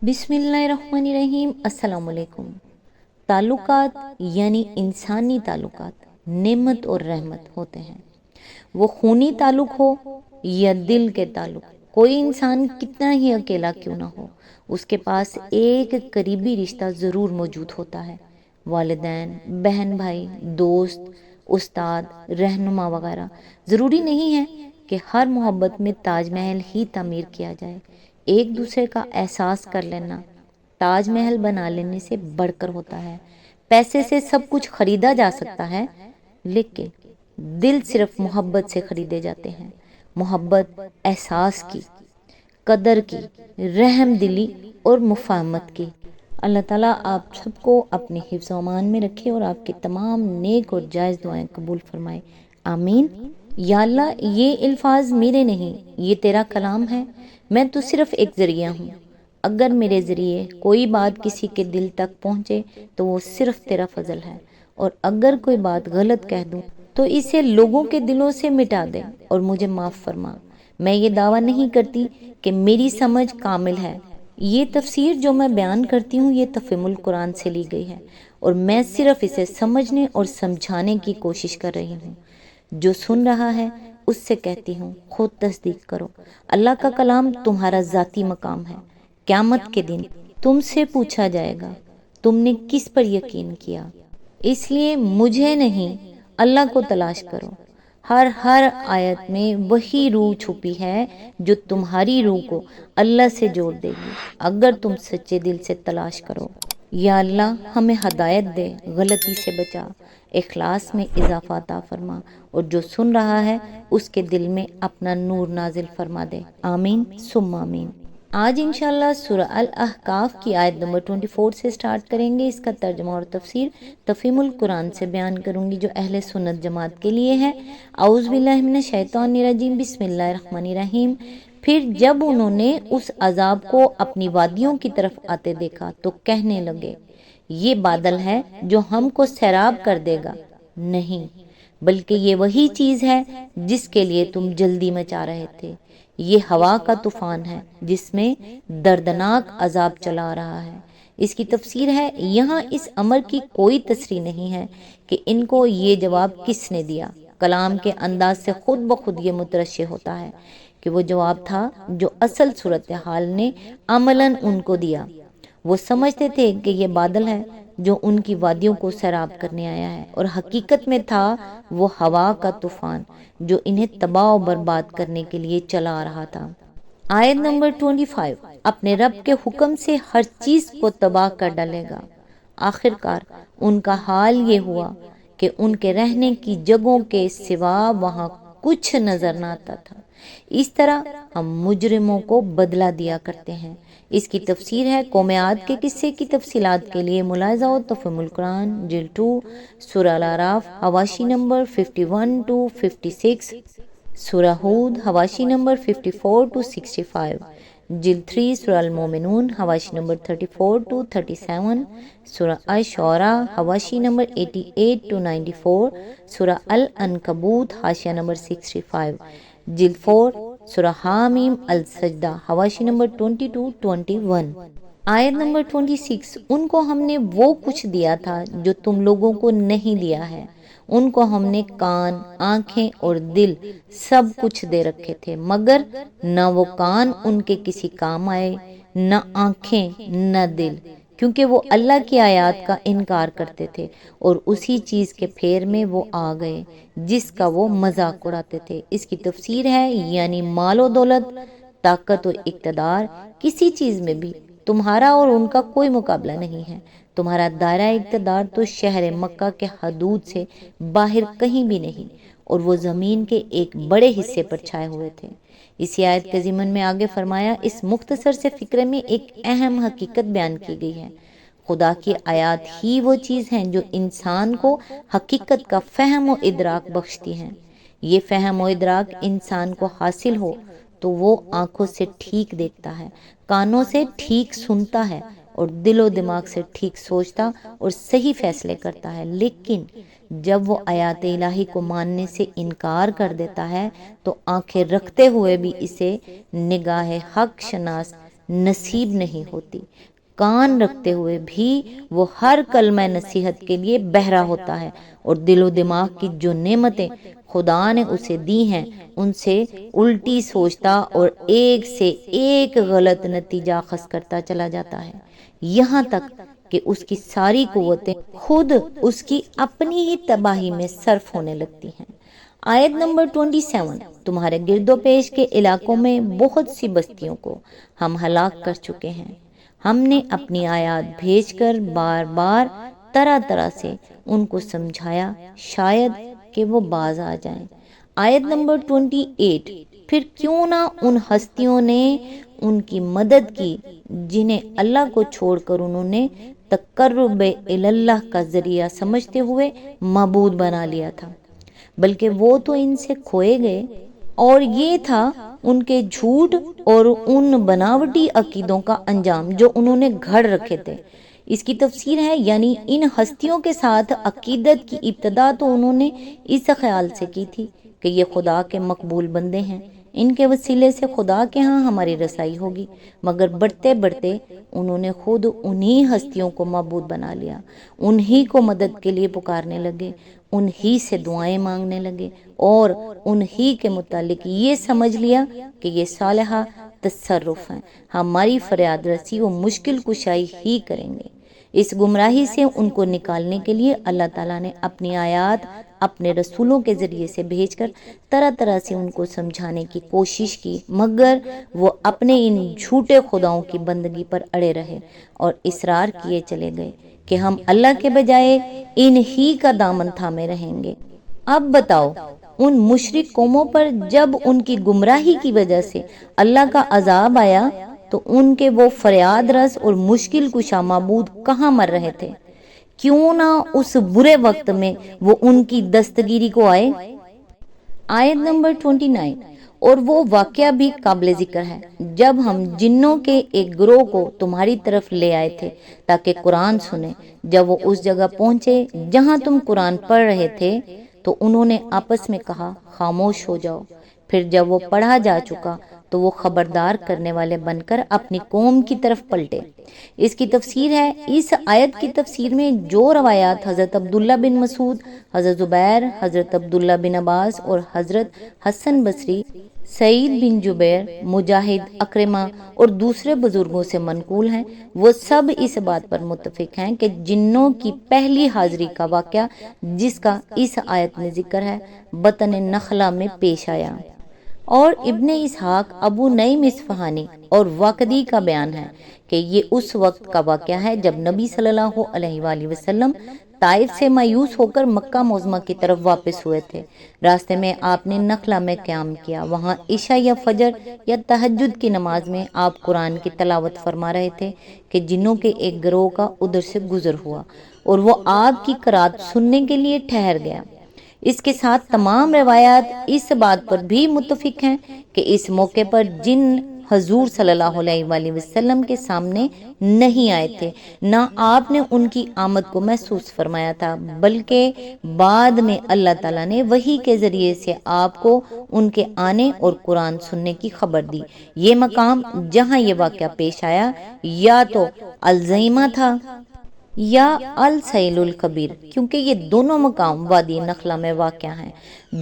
بسم اللہ الرحمن الرحیم۔ السلام علیکم۔ تعلقات یعنی انسانی تعلقات نعمت اور رحمت ہوتے ہیں، وہ خونی تعلق ہو یا دل کے تعلق۔ کوئی انسان کتنا ہی اکیلا کیوں نہ ہو، اس کے پاس ایک قریبی رشتہ ضرور موجود ہوتا ہے۔ والدین، بہن بھائی، دوست، استاد، رہنما وغیرہ۔ ضروری نہیں ہے کہ ہر محبت میں تاج محل ہی تعمیر کیا جائے۔ ایک دوسرے کا احساس کر لینا تاج محل بنا لینے سے بڑھ کر ہوتا ہے۔ پیسے سے سب کچھ خریدا جا سکتا ہے، لیکن دل صرف محبت سے خریدے جاتے ہیں۔ محبت احساس کی، قدر کی، رحم دلی اور مفاہمت کی۔ اللہ تعالیٰ آپ سب کو اپنے حفظ و امان میں رکھے اور آپ کے تمام نیک اور جائز دعائیں قبول فرمائے، آمین۔ یا اللہ، یہ الفاظ میرے نہیں، یہ تیرا کلام ہے۔ میں تو صرف ایک ذریعہ ہوں۔ اگر میرے ذریعے کوئی بات کسی کے دل تک پہنچے تو وہ صرف تیرا فضل ہے، اور اگر کوئی بات غلط کہہ دوں تو اسے لوگوں کے دلوں سے مٹا دے اور مجھے معاف فرما۔ میں یہ دعویٰ نہیں کرتی کہ میری سمجھ کامل ہے۔ یہ تفسیر جو میں بیان کرتی ہوں یہ تفہیم القرآن سے لی گئی ہے، اور میں صرف اسے سمجھنے اور سمجھانے کی کوشش کر رہی ہوں۔ جو سن رہا ہے اس سے کہتی ہوں، خود تصدیق کرو۔ اللہ کا کلام تمہارا ذاتی مقام ہے۔ قیامت کے دن تم سے پوچھا جائے گا، تم نے کس پر یقین کیا؟ اس لیے مجھے نہیں، اللہ کو تلاش کرو۔ ہر آیت میں وہی روح چھپی ہے جو تمہاری روح کو اللہ سے جوڑ دے گی، اگر تم سچے دل سے تلاش کرو۔ یا اللہ، ہمیں ہدایت دے، غلطی سے بچا، اخلاص میں اضافہ عطا فرما، اور جو سن رہا ہے اس کے دل میں اپنا نور نازل فرما دے، آمین ثم آمین۔ آج انشاءاللہ سورہ الاحقاف کی آیت نمبر 24 سے سٹارٹ کریں گے۔ اس کا ترجمہ اور تفسیر تفہیم القرآن سے بیان کروں گی جو اہل سنت جماعت کے لیے ہے۔ اعوذ باللہ من الشیطان الرجیم، بسم اللہ الرحمن الرحیم۔ پھر جب انہوں نے اس عذاب کو اپنی وادیوں کی طرف آتے دیکھا تو کہنے لگے، یہ بادل ہے جو ہم کو سیراب کر دے گا۔ نہیں، بلکہ یہ وہی چیز ہے جس کے لیے تم جلدی مچا رہے تھے۔ یہ ہوا کا طوفان ہے جس میں دردناک عذاب چلا رہا ہے۔ اس کی تفسیر ہے، یہاں اس امر کی کوئی تصریح نہیں ہے کہ ان کو یہ جواب کس نے دیا۔ کلام کے انداز سے خود بخود یہ مترشح ہوتا ہے کہ وہ جواب تھا جو اصل صورتحال نے عملاً ان کو دیا۔ وہ سمجھتے تھے کہ یہ بادل ہے جو ان کی وادیوں کو سیراب کرنے آیا ہے، اور حقیقت میں تھا وہ ہوا کا طوفان جو انہیں تباہ و برباد کرنے کے لیے چلا رہا تھا۔ آیت نمبر 25، اپنے رب کے حکم سے ہر چیز کو تباہ کر ڈالے گا۔ آخر کار ان کا حال یہ ہوا کہ ان کے رہنے کی جگہوں کے سوا وہاں کچھ نظر نہ آتا تھا۔ اس طرح ہم مجرموں کو بدلہ دیا کرتے ہیں۔ اس کی تفسیر ہے، قوم عاد کے قصے کی تفصیلات کے لیے ملاحظہ ہو تفہیم القرآن جلد 2 سورہ الاعراف حواشی نمبر 51 to 56، سورہ ہود حواشی نمبر 54 to 65، جلد 3 سورہ المومنون حواشی نمبر 34 to 37، سورہ الشعراء حواشی نمبر 88 to 94، سورہ العنکبوت حاشیہ نمبر 65، جلد 4 سورہ حامیم السجدہ حواشی نمبر 20 to 21۔ آیت نمبر 26، ان کو ہم نے وہ کچھ دیا تھا جو تم لوگوں کو نہیں دیا ہے۔ ان کو ہم نے کان، آنکھیں اور دل سب کچھ دے رکھے تھے، مگر نہ وہ کان ان کے کسی کام آئے، نہ آنکھیں، نہ دل، کیونکہ وہ اللہ کی آیات کا انکار کرتے تھے اور اسی چیز کے پھیر میں وہ آ گئے جس کا وہ مذاق اڑاتے تھے۔ اس کی تفسیر ہے، یعنی مال و دولت، طاقت و اقتدار، کسی چیز میں بھی تمہارا اور ان کا کوئی مقابلہ نہیں ہے۔ تمہارا دائرہ اقتدار تو شہر مکہ کے حدود سے باہر کہیں بھی نہیں، اور وہ زمین کے ایک بڑے حصے پر چھائے ہوئے تھے۔ اسی آیت کے ضمن میں آگے فرمایا، اس مختصر سے فقرے میں ایک اہم حقیقت بیان کی گئی ہے۔ خدا کی آیات ہی وہ چیز ہیں جو انسان کو حقیقت کا فہم و ادراک بخشتی ہیں۔ یہ فہم و ادراک انسان کو حاصل ہو تو وہ آنکھوں سے ٹھیک دیکھتا ہے، کانوں سے ٹھیک سنتا ہے، اور دل و دماغ سے ٹھیک سوچتا اور صحیح فیصلے کرتا ہے۔ لیکن جب وہ آیات الہی کو ماننے سے انکار کر دیتا ہے تو آنکھیں رکھتے ہوئے بھی اسے نگاہ حق شناس نصیب نہیں ہوتی۔ کان رکھتے ہوئے بھی وہ ہر کلمہ نصیحت کے لیے بہرا ہوتا ہے، اور دل و دماغ کی جو نعمتیں خدا نے اسے دی ہیں ان سے الٹی سوچتا اور ایک سے ایک غلط نتیجہ اخذ کرتا چلا جاتا ہے، یہاں تک کہ اس کی ساری قوتیں خود اس کی اپنی ہی تباہی میں صرف ہونے لگتی ہیں۔ آیت نمبر 27، تمہارے گرد و پیش کے علاقوں میں بہت سی بستیوں کو ہم ہلاک کر چکے ہیں، ہم نے اپنی آیات بھیج کر بار بار طرح طرح سے ان کو سمجھایا، شاید کہ وہ باز آ جائیں۔ آیت نمبر 28، پھر کیوں نہ ان ہستیوں نے ان کی مدد کی جنہیں اللہ کو چھوڑ کر انہوں نے تقرب اللہ کا ذریعہ سمجھتے ہوئے معبود بنا لیا تھا، بلکہ وہ تو ان سے کھوئے گئے، اور یہ تھا ان کے جھوٹ اور ان بناوٹی عقیدوں کا انجام جو انہوں نے گھڑ رکھے تھے۔ اس کی تفسیر ہے، یعنی ان ہستیوں کے ساتھ عقیدت کی ابتدا تو انہوں نے اس خیال سے کی تھی کہ یہ خدا کے مقبول بندے ہیں، ان کے وسیلے سے خدا کے ہاں ہماری رسائی ہوگی، مگر بڑھتے بڑھتے انہوں نے خود انہی ہستیوں کو معبود بنا لیا، انہی کو مدد کے لیے پکارنے لگے، انہی سے دعائیں مانگنے لگے، اور انہی کے متعلق یہ سمجھ لیا کہ یہ صالحہ تصرف ہیں، ہماری فریاد رسی و مشکل کشائی ہی کریں گے۔ اس گمراہی سے ان کو نکالنے کے لیے اللہ تعالیٰ نے اپنی آیات اپنے رسولوں کے ذریعے سے بھیج کر طرح طرح سے ان کو سمجھانے کی کوشش کی، مگر وہ اپنے ان جھوٹے خداؤں کی بندگی پر اڑے رہے اور اصرار کیے چلے گئے کہ ہم اللہ کے بجائے انہی کا دامن تھامے رہیں گے۔ اب بتاؤ، ان مشرک قوموں پر جب ان کی گمراہی کی وجہ سے اللہ کا عذاب آیا تو ان کے وہ فریاد رس اور مشکل کشا معبود کہاں مر رہے تھے؟ کیوں نہ اس برے وقت میں وہ ان کی دستگیری کو آئے۔ آیت نمبر 29، اور وہ واقعہ بھی قابل ذکر ہے جب ہم جنوں کے ایک گروہ کو تمہاری طرف لے آئے تھے تاکہ قرآن سنیں، جب وہ اس جگہ پہنچے جہاں تم قرآن پڑھ رہے تھے تو انہوں نے آپس میں کہا خاموش ہو جاؤ، پھر جب وہ پڑھا جا چکا تو وہ خبردار کرنے والے بن کر اپنی قوم کی طرف پلٹے۔ اس کی تفسیر ہے، اس آیت کی تفسیر میں جو روایات حضرت عبداللہ بن مسعود، حضرت زبیر، حضرت عبداللہ بن عباس اور حضرت حسن بصری، سعید بن جبیر، مجاہد، اکرمہ اور دوسرے بزرگوں سے منقول ہیں، وہ سب اس بات پر متفق ہیں کہ جنوں کی پہلی حاضری کا واقعہ جس کا اس آیت میں ذکر ہے بطن نخلا میں پیش آیا، اور ابن اسحاق، ابو نعیم اصفہانی اور واقدی کا بیان ہے کہ یہ اس وقت کا واقعہ ہے جب نبی صلی اللہ علیہ وآلہ وسلم طائف سے مایوس ہو کر مکہ معظمہ کی طرف واپس ہوئے تھے۔ راستے میں آپ نے نخلا میں قیام کیا، وہاں عشاء یا فجر یا تہجد کی نماز میں آپ قرآن کی تلاوت فرما رہے تھے کہ جنوں کے ایک گروہ کا ادھر سے گزر ہوا اور وہ آپ کی قرات سننے کے لیے ٹھہر گیا۔ اس کے ساتھ تمام روایات اس بات پر بھی متفق ہیں کہ اس موقع پر جن حضور صلی اللہ علیہ وآلہ وسلم کے سامنے نہیں آئے تھے، نہ آپ نے ان کی آمد کو محسوس فرمایا تھا، بلکہ بعد میں اللہ تعالیٰ نے وحی کے ذریعے سے آپ کو ان کے آنے اور قرآن سننے کی خبر دی۔ یہ مقام جہاں یہ واقعہ پیش آیا یا تو الزیمہ تھا یا السیل الکبیر، کیونکہ یہ دونوں مقام وادی نخلا میں واقع ہیں،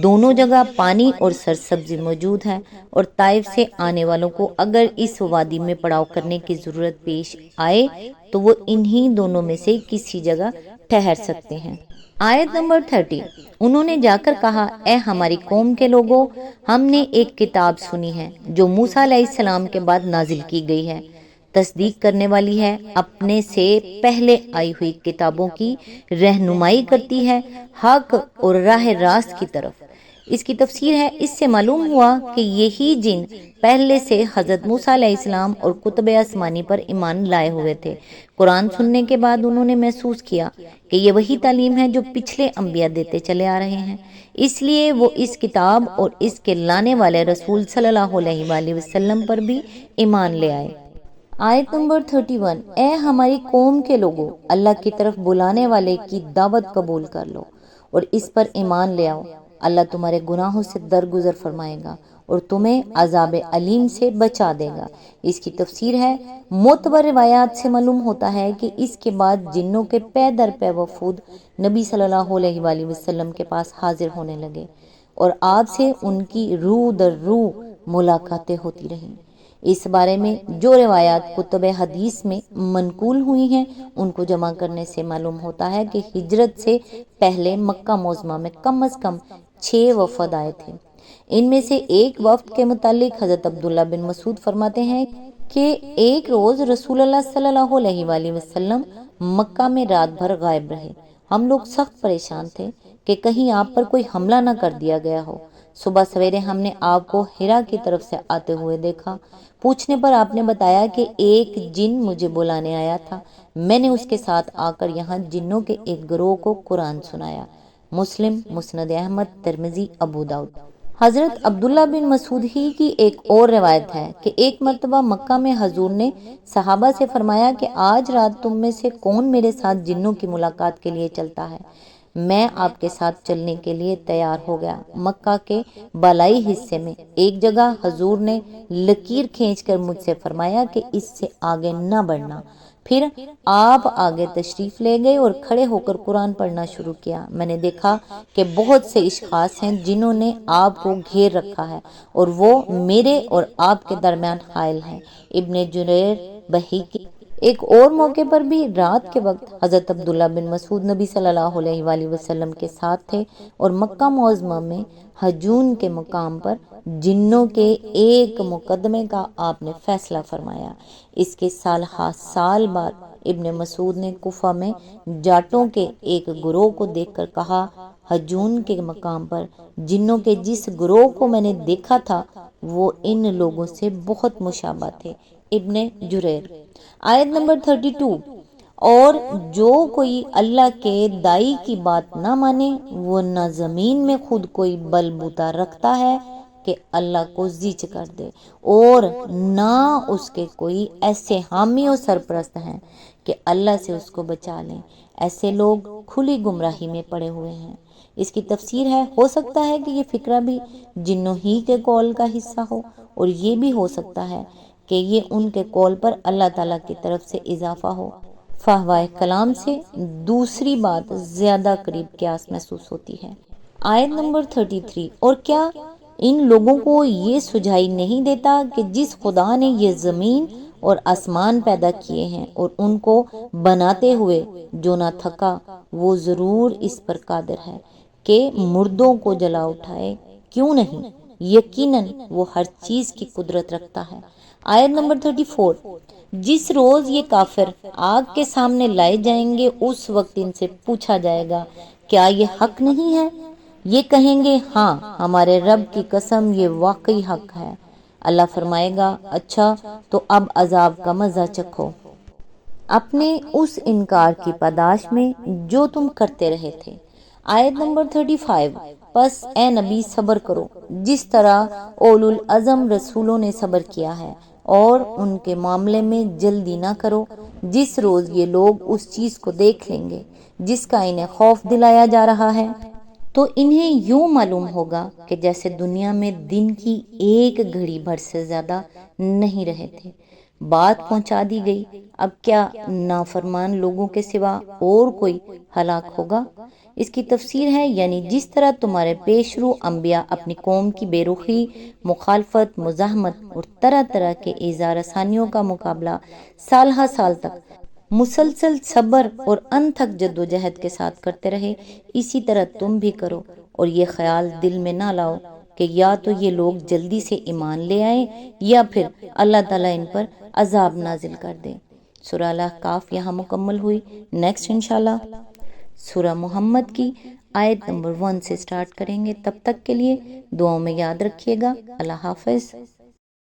دونوں جگہ پانی اور سرسبزی موجود ہے، اور طائف سے آنے والوں کو اگر اس وادی میں پڑاؤ کرنے کی ضرورت پیش آئے تو وہ انہی دونوں میں سے کسی جگہ ٹھہر سکتے ہیں۔ آیت نمبر 30، انہوں نے جا کر کہا، اے ہماری قوم کے لوگوں، ہم نے ایک کتاب سنی ہے جو موسیٰ علیہ السلام کے بعد نازل کی گئی ہے، تصدیق کرنے والی ہے، اپنے سے پہلے آئی ہوئی کتابوں کی رہنمائی کرتی ہے حق اور راہ راست کی طرف۔ اس کی تفسیر ہے، اس سے معلوم ہوا کہ یہی جن پہلے سے حضرت موسیٰ علیہ السلام اور کتب آسمانی پر ایمان لائے ہوئے تھے، قرآن سننے کے بعد انہوں نے محسوس کیا کہ یہ وہی تعلیم ہے جو پچھلے انبیاء دیتے چلے آ رہے ہیں، اس لیے وہ اس کتاب اور اس کے لانے والے رسول صلی اللہ علیہ وآلہ وسلم پر بھی ایمان لے آئے۔ آیت نمبر 31، اے ہماری قوم کے لوگوں، اللہ کی طرف بلانے والے کی دعوت قبول کر لو اور اس پر ایمان لے آؤ، اللہ تمہارے گناہوں سے درگزر فرمائے گا اور تمہیں عذاب علیم سے بچا دے گا۔ اس کی تفسیر ہے، معتبر روایات سے معلوم ہوتا ہے کہ اس کے بعد جنوں کے پے در پے وفود نبی صلی اللہ علیہ وآلہ وسلم کے پاس حاضر ہونے لگے اور آپ سے ان کی روح در روح ملاقاتیں ہوتی رہیں۔ اس بارے میں جو روایات کتب حدیث میں منقول ہوئی ہیں ان کو جمع کرنے سے معلوم ہوتا ہے کہ ہجرت سے پہلے مکہ معظمہ میں کم از کم 6 وفد آئے تھے۔ ان میں سے ایک وفد کے متعلق حضرت عبداللہ بن مسعود فرماتے ہیں کہ ایک روز رسول اللہ صلی اللہ علیہ وآلہ وسلم مکہ میں رات بھر غائب رہے۔ ہم لوگ سخت پریشان تھے کہ کہیں آپ پر کوئی حملہ نہ کر دیا گیا ہو۔ صبح سویرے ہم نے آپ کو ہرا کی طرف سے آتے ہوئے دیکھا۔ پوچھنے پر آپ نے بتایا کہ ایک جن مجھے بلانے آیا تھا، میں نے اس کے ساتھ آ کر یہاں جنوں کے ایک گروہ کو قرآن سنایا۔ مسلم، مسند احمد، ترمذی، ابو داؤد۔ حضرت عبداللہ بن مسعود ہی کی ایک اور روایت ہے کہ ایک مرتبہ مکہ میں حضور نے صحابہ سے فرمایا کہ آج رات تم میں سے کون میرے ساتھ جنوں کی ملاقات کے لیے چلتا ہے؟ میں آپ کے ساتھ چلنے کے لیے تیار ہو گیا۔ مکہ کے بالائی حصے میں ایک جگہ حضور نے لکیر کھینچ کر مجھ سے فرمایا کہ اس سے آگے نہ بڑھنا۔ پھر آپ آگے تشریف لے گئے اور کھڑے ہو کر قرآن پڑھنا شروع کیا۔ میں نے دیکھا کہ بہت سے اشخاص ہیں جنہوں نے آپ کو گھیر رکھا ہے اور وہ میرے اور آپ کے درمیان حائل ہیں۔ ابن جریر بحقی۔ ایک اور موقع پر بھی رات کے وقت حضرت عبداللہ بن مسعود نبی صلی اللہ علیہ وآلہ وسلم کے ساتھ تھے اور مکہ معظمہ میں ہجون کے مقام پر جنوں کے ایک مقدمے کا آپ نے فیصلہ فرمایا۔ اس کے سال ہا سال بعد ابن مسعود نے کوفہ میں جاٹوں کے ایک گروہ کو دیکھ کر کہا، ہجون کے مقام پر جنوں کے جس گروہ کو میں نے دیکھا تھا وہ ان لوگوں سے بہت مشابہ تھے۔ ابن جریر۔ آیت نمبر 32۔ اور جو کوئی اللہ کے دائی کی بات نہ مانے وہ نہ زمین میں خود کوئی بل بوتا رکھتا ہے کہ اللہ کو زیچ کر دے اور نہ اس کے کوئی ایسے حامی و سرپرست ہیں کہ اللہ سے اس کو بچا لیں، ایسے لوگ کھلی گمراہی میں پڑے ہوئے ہیں۔ اس کی تفسیر ہے، ہو سکتا ہے کہ یہ فقرہ بھی جنوں ہی کے قول کا حصہ ہو اور یہ بھی ہو سکتا ہے کہ یہ ان کے قول پر اللہ تعالیٰ کی طرف سے اضافہ ہو۔ فہوائے کلام سے دوسری بات زیادہ قریب قیاس محسوس ہوتی ہے۔ آیت نمبر 33۔ اور کیا ان لوگوں کو یہ سجائی نہیں دیتا کہ جس خدا نے یہ زمین اور آسمان پیدا کیے ہیں اور ان کو بناتے ہوئے جو نہ تھکا، وہ ضرور اس پر قادر ہے کہ مردوں کو جلا اٹھائے؟ کیوں نہیں، یقیناً وہ ہر چیز کی قدرت رکھتا ہے۔ آیت نمبر 34۔ جس روز یہ کافر آگ کے سامنے لائے جائیں گے اس وقت ان سے پوچھا جائے گا، کیا یہ حق نہیں ہے؟ یہ کہیں گے، ہاں ہمارے رب کی قسم یہ واقعی حق ہے۔ اللہ فرمائے گا، اچھا تو اب عذاب کا مزہ چکھو اپنے اس انکار کی پاداش میں جو تم کرتے رہے تھے۔ آیت نمبر 35۔ پس اے نبی صبر کرو جس طرح اولو العزم رسولوں نے صبر کیا ہے، اور ان کے معاملے میں جلدی نہ کرو۔ جس روز یہ لوگ اس چیز کو دیکھ لیں گے جس کا انہیں خوف دلایا جا رہا ہے تو انہیں یوں معلوم ہوگا کہ جیسے دنیا میں دن کی ایک گھڑی بھر سے زیادہ نہیں رہے تھے۔ بات پہنچا دی گئی، اب کیا نافرمان لوگوں کے سوا اور کوئی ہلاک ہوگا؟ اس کی تفسیر ہے، یعنی جس طرح تمہارے پیش رو انبیاء اپنی قوم کی بے رخی، مخالفت، مزاحمت اور طرح طرح کے ایذا رسانیوں کا مقابلہ سال ہا سال تک مسلسل صبر اور انتھک جد و جہد کے ساتھ کرتے رہے، اسی طرح تم بھی کرو، اور یہ خیال دل میں نہ لاؤ کہ یا تو یہ لوگ جلدی سے ایمان لے آئیں یا پھر اللہ تعالیٰ ان پر عذاب نازل کر دے۔ سورہ الاحقاف یہاں مکمل ہوئی۔ نیکسٹ انشاءاللہ سورہ محمد کی آیت نمبر 1 سے سٹارٹ کریں گے۔ تب تک کے لیے دعاؤں میں یاد رکھیے گا۔ اللہ حافظ۔